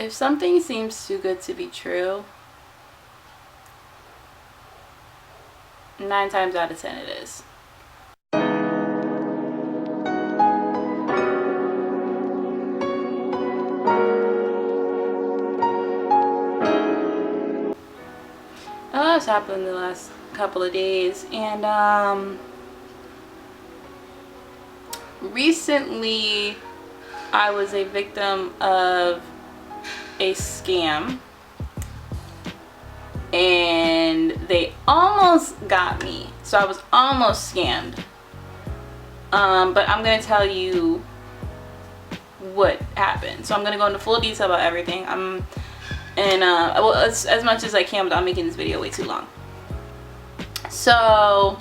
If something seems too good to be true, 9 times out of 10 it is. A lot's happened in the last couple of days, and recently I was a victim of a scam, and they almost got me. So I was almost scammed. But I'm gonna tell you what happened. So I'm gonna go into full detail about everything. Well, as much as I can without making this video way too long. So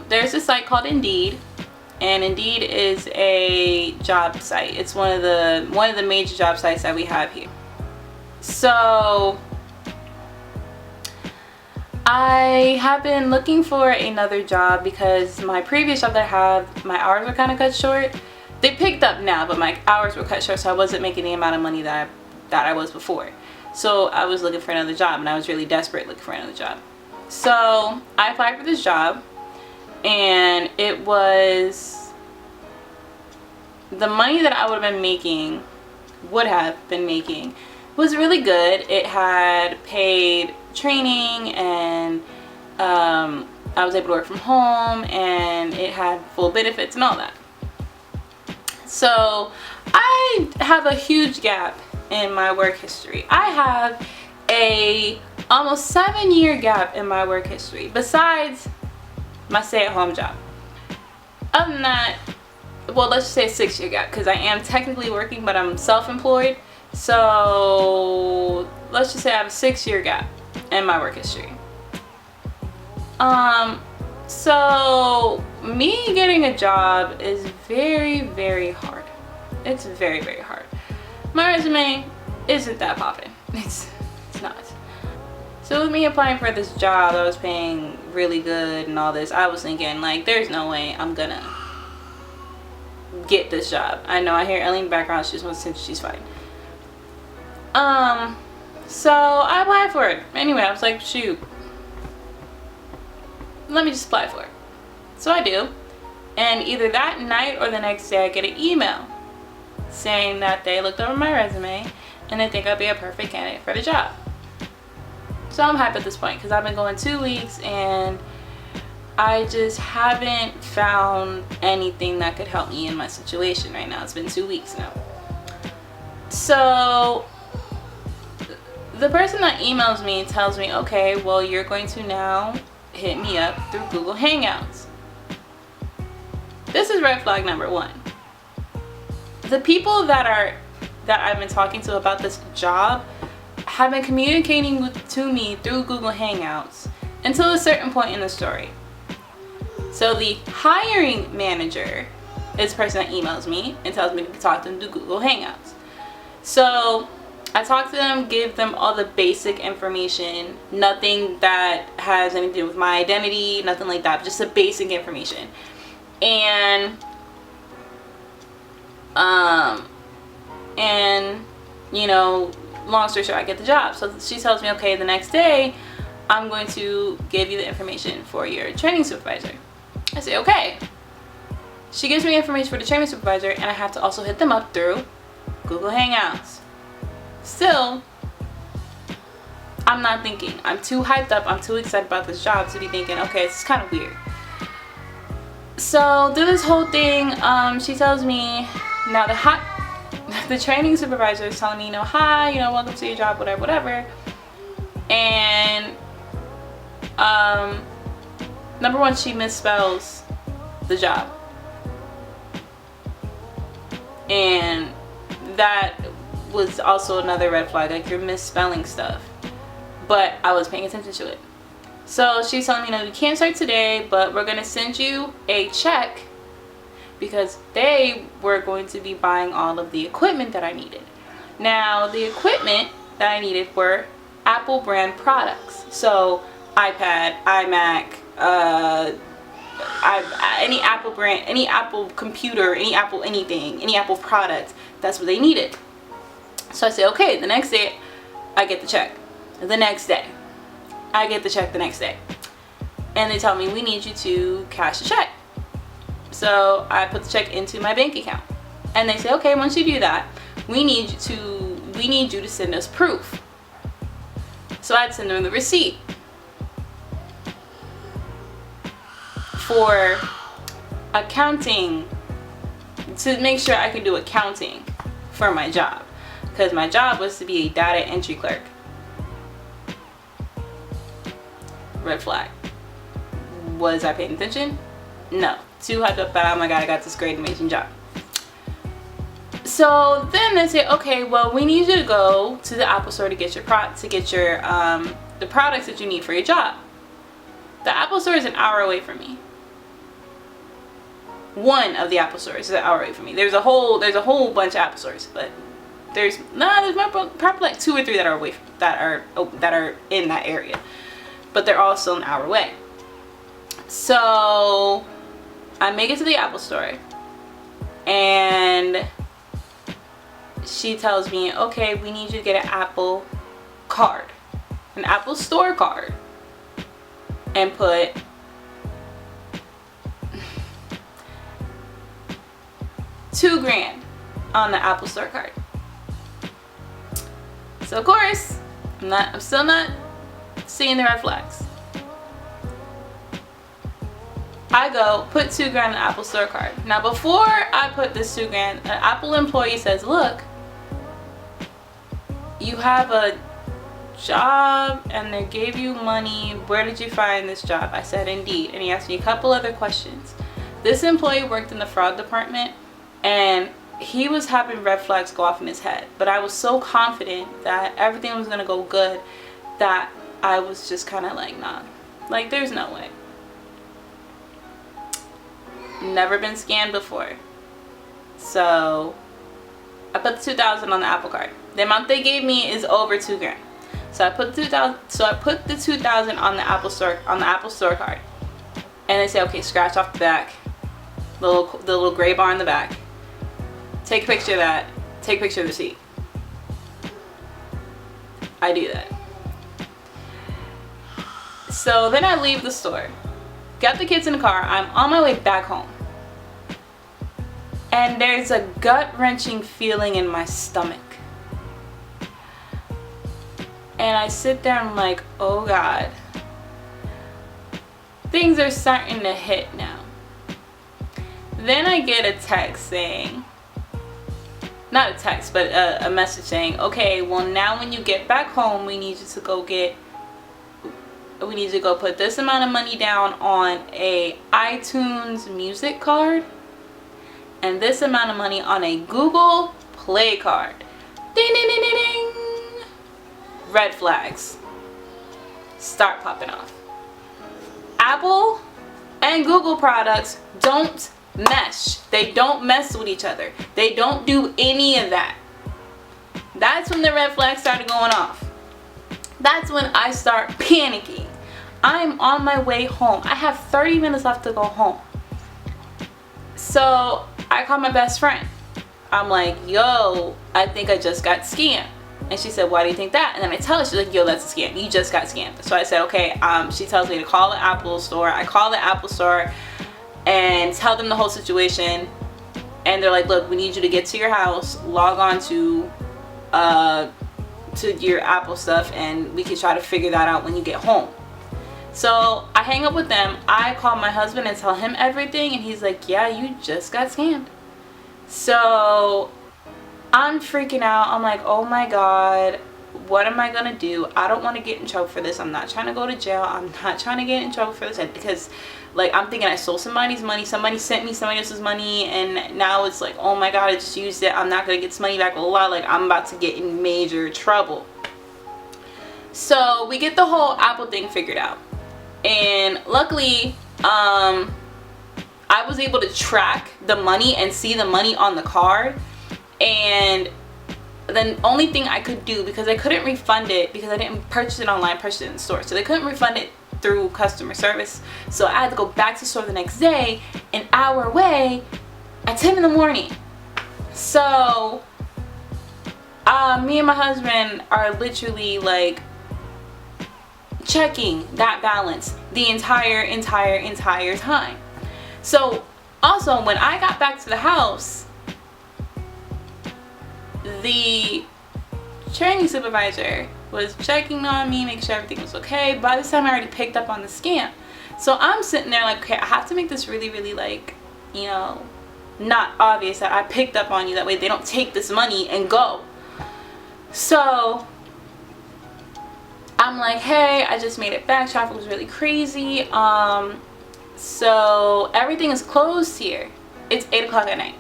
there's a site called Indeed, and Indeed is a job site. It's one of the major job sites that we have here. So I have been looking for another job because my previous job that I had, my hours were kind of cut short. They picked up now, but my hours were cut short, so I wasn't making the amount of money that I was before. So I was looking for another job, and I was really desperate looking for another job. So I applied for this job, and it was the money that I would have been making was really good. It had paid training, and I was able to work from home, and it had full benefits and all that. So I have a huge gap in my work history. I have a almost 7-year gap in my work history besides my stay-at-home job. Other than that, well, let's just say a 6-year gap, because I am technically working, but I'm self-employed. So let's just say I have a 6-year gap in my work history. So me getting a job is very, very hard. It's very, very hard. My resume isn't that poppin'. It's not. So with me applying for this job, I was paying really good and all this. I was thinking, like, there's no way I'm gonna get this job. I know I hear Ellie in the background. She just wants to, she's fine. So I applied for it. Anyway, I was like, shoot, let me just apply for it. So I do. And either that night or the next day I get an email saying that they looked over my resume and they think I'd be a perfect candidate for the job. So I'm hyped at this point because I've been going 2 weeks and I just haven't found anything that could help me in my situation right now. It's been 2 weeks now. So the person that emails me tells me, okay, well, you're going to now hit me up through Google Hangouts. This is red flag number 1. The people that I've been talking to about this job have been communicating to me through Google Hangouts until a certain point in the story. So the hiring manager is the person that emails me and tells me to talk to them through Google Hangouts. So I talk to them, give them all the basic information, nothing that has anything to do with my identity, nothing like that, just the basic information. And you know, long story short, I get the job. So she tells me, okay, the next day I'm going to give you the information for your training supervisor. I say, okay. She gives me information for the training supervisor, and I have to also hit them up through Google Hangouts. Still, I'm not thinking. I'm too hyped up. I'm too excited about this job to be thinking, okay, this is kind of weird. So through this whole thing, she tells me, now the training supervisor is telling me, you know, hi, you know, welcome to your job, whatever, whatever. And number 1, she misspells the job. And that was also another red flag, like, you're misspelling stuff. But I was paying attention to it. So she's telling me, no, you can't start today, but we're gonna send you a check because they were going to be buying all of the equipment that I needed. Now, the equipment that I needed were Apple brand products. So iPad, iMac, any Apple brand, any Apple computer, any Apple anything, any Apple product, that's what they needed. So I say, okay. The next day, I get the check. The next day, I get the check the next day. And they tell me, we need you to cash the check. So I put the check into my bank account. And they say, okay, once you do that, we need you to send us proof. So I'd send them the receipt for accounting, to make sure I could do accounting for my job, because my job was to be a data entry clerk. Red flag. Was I paying attention? No. Too hyped up about, oh my god, I got this great amazing job. So then they say, okay, well, we need you to go to the Apple store to get your the products that you need for your job. The Apple store is an hour away from me. One of the Apple stores is an hour away from me. There's a whole bunch of Apple stores, but there's probably like 2 or 3 that are away that are in that area, but they're all still an hour away. So I make it to the Apple store, and she tells me, okay, we need you to get an Apple card, an Apple store card, and put $2,000 on the Apple store card. So of course, I'm still not seeing the red flags. I go put $2,000 on the Apple store card. Now before I put this $2,000, an Apple employee says, look, you have a job and they gave you money. Where did you find this job? I said, Indeed. And he asked me a couple other questions. This employee worked in the fraud department, and he was having red flags go off in his head. But I was so confident that everything was going to go good that I was just kind of like, nah. Like, there's no way. Never been scammed before. So I put the $2,000 on the Apple card. The amount they gave me is over $2,000. So I put the $2,000 on the Apple store card. And they say, okay, scratch off the back, the little gray bar in the back. Take a picture of that. Take a picture of the receipt. I do that. So then I leave the store. Got the kids in the car. I'm on my way back home. And there's a gut-wrenching feeling in my stomach. And I sit there and I'm like, oh God. Things are starting to hit now. Then I get a text saying, not a text, but a message saying, okay, well now when you get back home, we need you to go put this amount of money down on a iTunes music card and this amount of money on a Google Play card. Ding, ding, ding, ding, ding. Red flags start popping off. Apple and Google products don't mesh. They don't mess with each other. They don't do any of that. That's when the red flags started going off. That's when I start panicking. I'm on my way home. I have 30 minutes left to go home. So I call my best friend. I'm like, yo, I think I just got scammed. And she said, why do you think that? And then I tell her, she's like, yo, that's a scam. You just got scammed. So I said, okay. She tells me to call the Apple store. I call the Apple store and tell them the whole situation. And they're like, look, we need you to get to your house, log on to your Apple stuff, and we can try to figure that out when you get home. So I hang up with them. I call my husband and tell him everything, and he's like, yeah, you just got scammed. So I'm freaking out. I'm like, oh my God, what am I gonna do? I don't want to get in trouble for this. I'm not trying to go to jail. I'm not trying to get in trouble for this, because like I'm thinking I stole somebody's money. Somebody sent me somebody else's money, and now it's like, oh my God, I just used it. I'm not gonna get this money back. Like I'm about to get in major trouble. So we get the whole Apple thing figured out, and luckily I was able to track the money and see the money on the card. And the only thing I could do, because I couldn't refund it because I didn't purchase it online, purchase it in the store, so they couldn't refund it through customer service. So I had to go back to the store the next day, an hour away, at 10 in the morning. So Me and my husband are literally like checking that balance the entire time. So also when I got back to the house, the training supervisor was checking on me, making sure everything was okay. By this time I already picked up on the scam. So I'm sitting there like, okay, I have to make this really like, you know, not obvious that I picked up on you. That way they don't take this money and go. So I'm like, hey, I just made it back. Traffic was really crazy. So everything is closed here. It's 8 o'clock at night.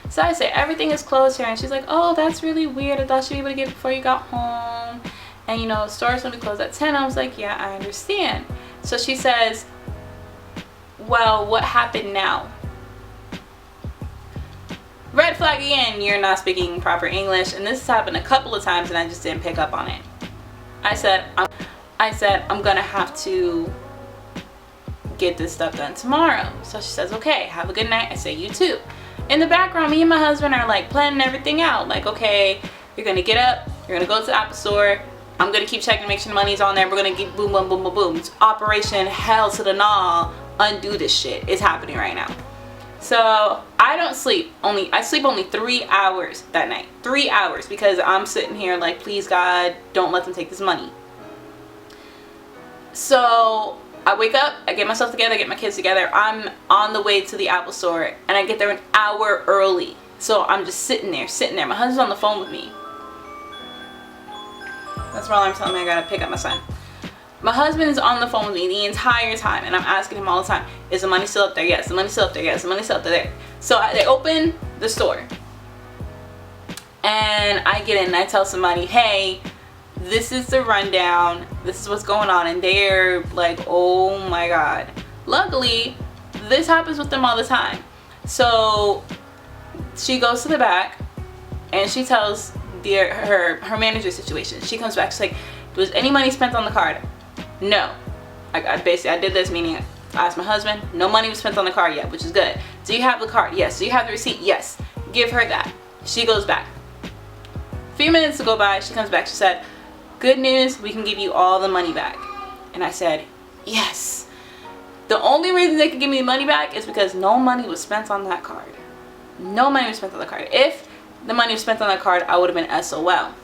So I say, everything is closed here. And she's like, oh, that's really weird. I thought you'd be able to get it before you got home. And you know, stores gonna be closed at 10. I was like, yeah, I understand. So she says, well, what happened now? Red flag again, you're not speaking proper English. And this has happened a couple of times and I just didn't pick up on it. I said, I'm gonna have to get this stuff done tomorrow. So she says, okay, have a good night. I say, you too. In the background, me and my husband are like planning everything out. Like, okay, you're gonna get up, you're gonna go to the Apple store. I'm gonna keep checking to make sure the money's on there. We're gonna get boom, boom, boom, boom, boom. It's Operation Hell to the Gnaw. Undo this shit. It's happening right now. So I don't sleep. I sleep only 3 hours that night. 3 hours, because I'm sitting here like, please God, don't let them take this money. So I wake up, I get myself together, I get my kids together. I'm on the way to the Apple store and I get there an hour early. So I'm just sitting there. My husband's on the phone with me. That's my alarm telling me I gotta pick up my son. My husband is on the phone with me the entire time and I'm asking him all the time, is the money still up there? Yes. The money's still up there? Yes. The money's still up there. So they open the store and I get in and I tell somebody, hey, this is the rundown, this is what's going on. And they're like, oh my God. Luckily, this happens with them all the time. So she goes to the back and she tells her manager situation. She comes back, she's like, was any money spent on the card? No. I did this, meaning I asked my husband, no money was spent on the card yet, which is good. Do you have the card? Yes. Do you have the receipt? Yes. Give her that. She goes back. A few minutes to go by, she comes back, she said, good news, we can give you all the money back. And I said, yes. The only reason they could give me the money back is because no money was spent on that card. No money was spent on the card. If the money was spent on that card, I would have been SOL.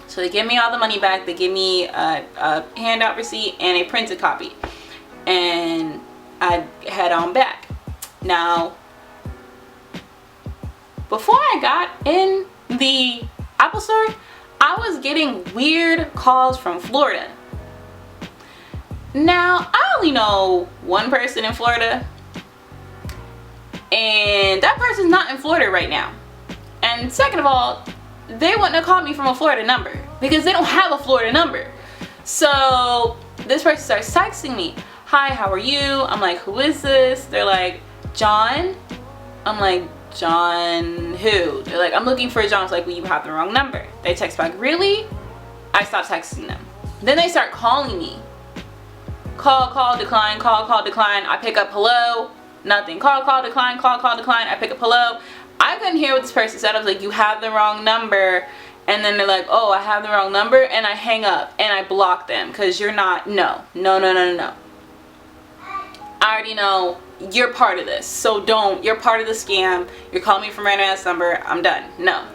So they give me all the money back. They give me a handout receipt and a printed copy. And I head on back. Now, before I got in the Apple store, I was getting weird calls from Florida. Now, I only know one person in Florida. And that person's not in Florida right now. And second of all, they wouldn't have called me from a Florida number because they don't have a Florida number. So this person starts texting me, hi, how are you? I'm like, who is this? They're like, John. I'm like, John who? They're like, I'm looking for John. I was like, well, you have the wrong number. They text back, really? I stopped texting them. Then they start calling me. Call, decline, call, decline. I pick up, hello, nothing. Call, decline, call, decline. I pick up, hello. I couldn't hear what this person said. I was like, you have the wrong number. And then they're like, oh, I have the wrong number. And I hang up and I block them because you're not, no. I already know you're part of this. So don't, you're part of the scam. You're calling me from random ass number. I'm done. No.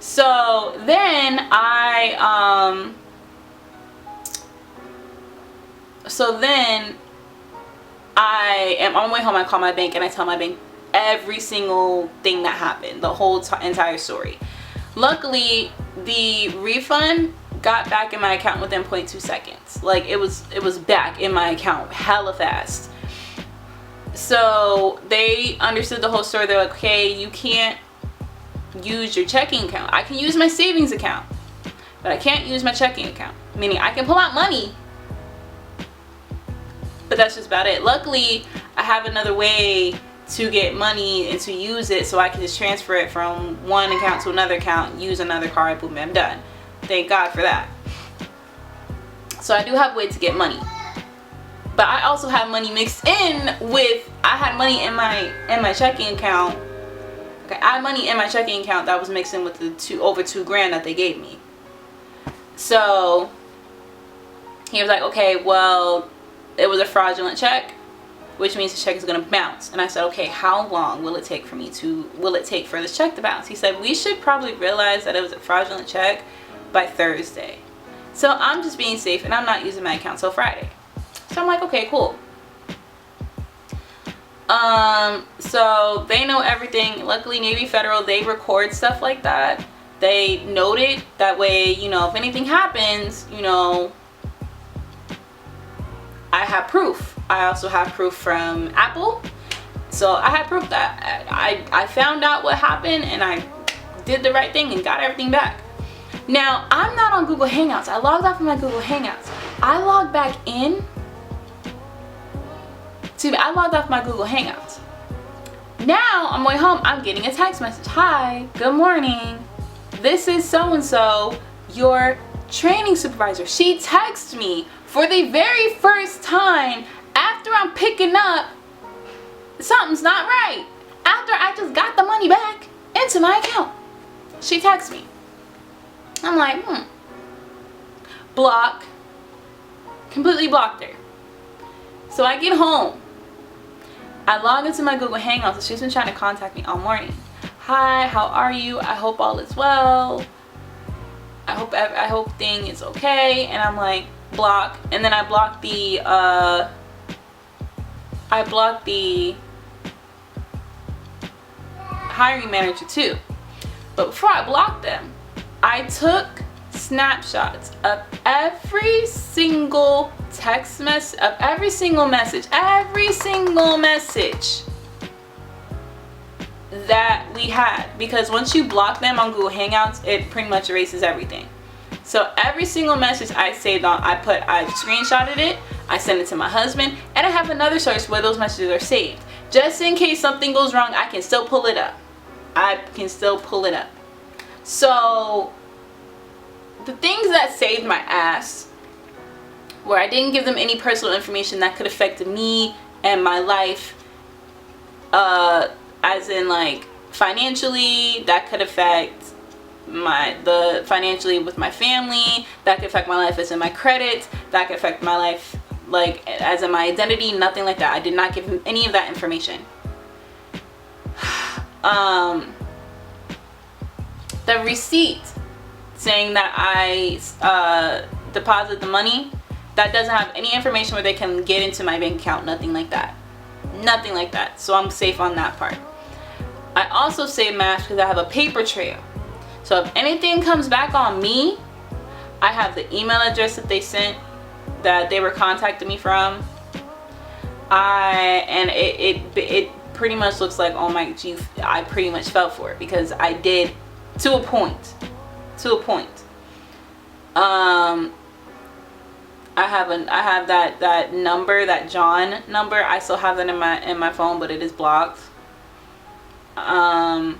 So then I am on my way home. I call my bank and I tell my bank every single thing that happened, the whole entire story. Luckily, the refund got back in my account within 0.2 seconds. Like it was back in my account hella fast. So they understood the whole story. They're like, okay, you can't use your checking account. I can use my savings account, but I can't use my checking account. Meaning I can pull out money, but that's just about it. Luckily, I have another way to get money and to use it, so I can just transfer it from one account to another account, use another card, boom, I'm done. Thank God for that. So I do have a way to get money, but I also have money mixed in with, I had money in my checking account Okay, I had money in my checking account that was mixed in with the over $2,000 that they gave me. So he was like, okay, well, it was a fraudulent check, which means the check is going to bounce. And I said, okay, how long will it take for this check to bounce? He said, we should probably realize that it was a fraudulent check by Thursday. So I'm just being safe and I'm not using my account till Friday. So I'm like, okay, cool. So they know everything. Luckily, Navy Federal, they record stuff like that. They note it. That way, you know, if anything happens, you know, I have proof. I also have proof from Apple. So I had proof that I found out what happened and I did the right thing and got everything back. Now, I'm not on Google Hangouts. I logged off of my Google Hangouts. I logged back in. I logged off my Google Hangouts. Now, on my way home, I'm getting a text message. Hi, good morning. This is so-and-so, your training supervisor. She texts me for the very first time after I'm picking up. Something's not right. After I just got the money back into my account. She texts me. I'm like, block. Completely blocked her. So I get home. I log into my Google Hangouts and she's been trying to contact me all morning. Hi, how are you? I hope all is well. I hope thing is okay. And I'm like, block. And then I blocked the hiring manager too. But before I blocked them, I took snapshots of every single text message, of every single message that we had, because once you block them on Google Hangouts, it pretty much erases everything. So every single message I saved on, I screenshotted it, I sent it to my husband, and I have another source where those messages are saved. Just in case something goes wrong, I can still pull it up. So the things that saved my ass, where I didn't give them any personal information that could affect me and my life, as in like financially, that could affect financially with my family, that could affect my life as in my credit, that could affect my life like as in my identity, nothing like that. I did not give him any of that information. The receipt saying that I deposit the money, that doesn't have any information where they can get into my bank account, nothing like that. So I'm safe on that part. I also save Mash because I have a paper trail. So if anything comes back on me, I have the email address that they sent, that they were contacting me from. It pretty much looks like, oh my geez, I pretty much fell for it because I did to a point. I have that number, that John number. I still have that in my phone, but it is blocked. But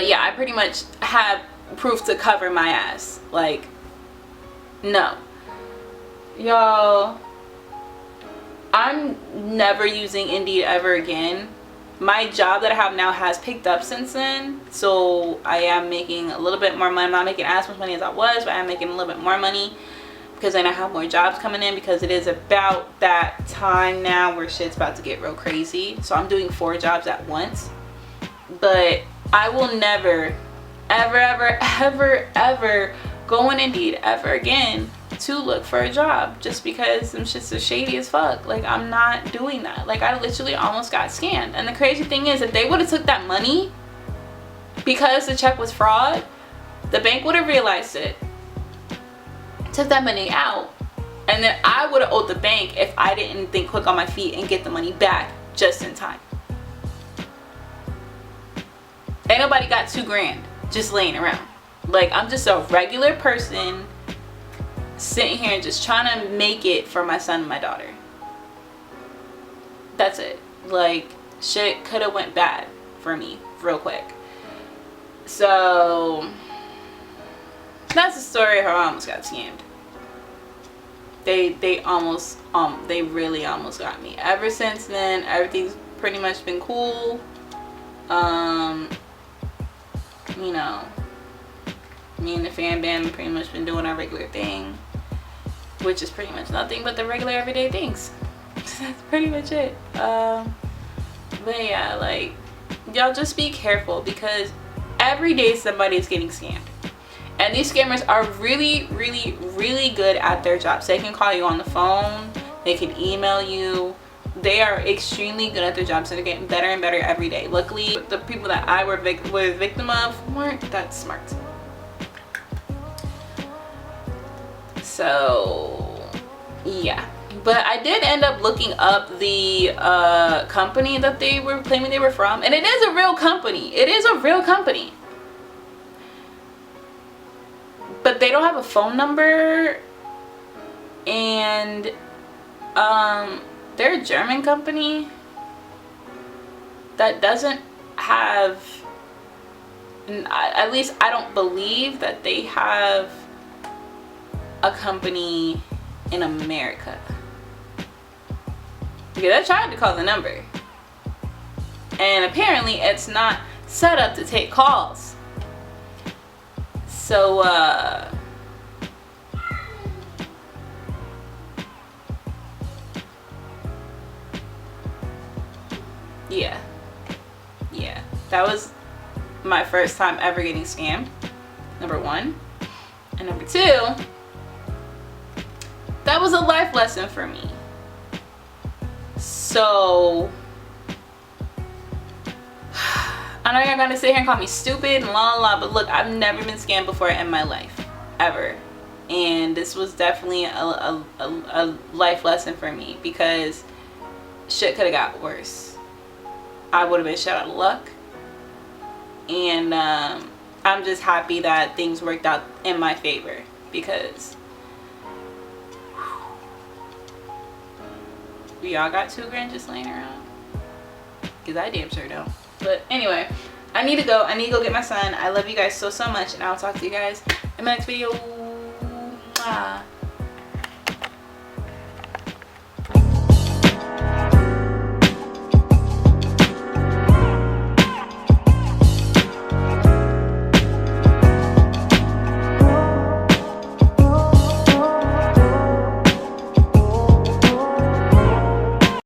yeah, I pretty much have proof to cover my ass. Like, no, y'all, I'm never using Indeed ever again. My job that I have now has picked up since then, so I am making a little bit more money. I'm not making as much money as I was, but I am making a little bit more money because then I have more jobs coming in, because it is about that time now where shit's about to get real crazy. So I'm doing 4 jobs at once. But I will never, ever go on Indeed ever again to look for a job, just because them shits are shady as fuck. Like, I'm not doing that. Like, I literally almost got scammed. And the crazy thing is, if they would have took that money, because the check was fraud, the bank would have realized it, took that money out, and then I would have owed the bank if I didn't think quick on my feet and get the money back just in time. Ain't nobody got $2,000 just laying around. Like, I'm just a regular person sitting here and just trying to make it for my son and my daughter. That's it. Like, shit could have went bad for me real quick. So that's the story of how I almost got scammed. They really almost got me. Ever since then, everything's pretty much been cool. You know, me and the fan band pretty much been doing our regular thing, which is pretty much nothing but the regular everyday things. That's pretty much it. But yeah, like, y'all just be careful, because every day somebody is getting scammed. And these scammers are really, really, really good at their jobs. They can call you on the phone. They can email you. They are extremely good at their jobs, and they're getting better and better every day. Luckily, the people that I was victim of weren't that smart. So, yeah. But I did end up looking up the company that they were claiming they were from. And it is a real company. It is a real company. But they don't have a phone number. And they're a German company that doesn't have, at least I don't believe that they have a company in America. Because I tried to call the number, and apparently it's not set up to take calls. So yeah, that was my first time ever getting scammed, number one. And number two, that was a life lesson for me. So I know you're gonna sit here and call me stupid and la la la, but look, I've never been scammed before in my life, ever. And this was definitely a life lesson for me, because shit could have got worse. I would have been shut out of luck. And I'm just happy that things worked out in my favor, because y'all got $2 just laying around, because I damn sure don't. But anyway, I need to go. I need to go get my son. I love you guys so much, and I'll talk to you guys in my next video. Mwah.